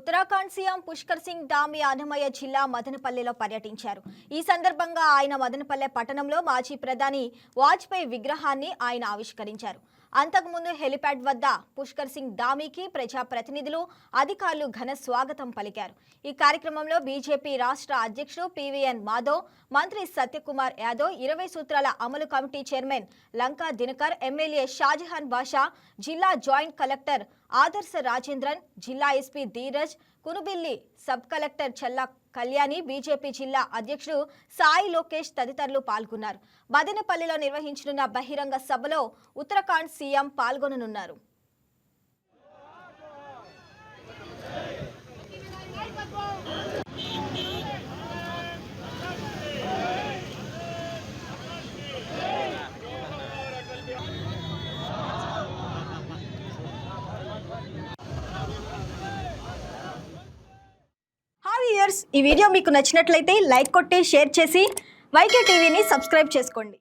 Uttarakhand CM Pushkar Singh Dhami Annamayya జిల్లా మదనపల్లెలో పర్యటించారు. ఈ సందర్భంగా ఆయన మదనపల్లె పట్టణంలో మాజీ ప్రధాని వాజ్పేయి విగ్రహాన్ని ఆయన ఆవిష్కరించారు. అంతకుముందు హెలిప్యాడ్ వద్ద పుష్కర్ సింగ్ ధామికి ప్రజాప్రతినిధులు, అధికారులు ఘన స్వాగతం పలికారు. ఈ కార్యక్రమంలో బీజేపీ రాష్ట్ర అధ్యక్షుడు పీవీఎన్ మాధవ్, మంత్రి సత్యకుమార్ యాదవ్, 20 సూత్రాల అమలు committee chairman Lanka Dinakar, MLA Shahjahan Basha, జిల్లా జాయింట్ కలెక్టర్ ఆదర్శ రాజేంద్రన్, జిల్లా SP Dheeraj Kunubilli, sub collector Challa Kalyani, BJP జిల్లా అధ్యక్షుడు సాయి లోకేష్ తదితరులు పాల్గొన్నారు. మదనపల్లిలో నిర్వహించనున్న బహిరంగ సభలో ఉత్తరాఖండ్ సీఎం పాల్గొననున్నారు. ఈ వీడియో మీకు నచ్చినట్లయితే లైక్ కొట్టి షేర్ చేసి వైకే టీవీని సబ్స్క్రైబ్ చేసుకోండి.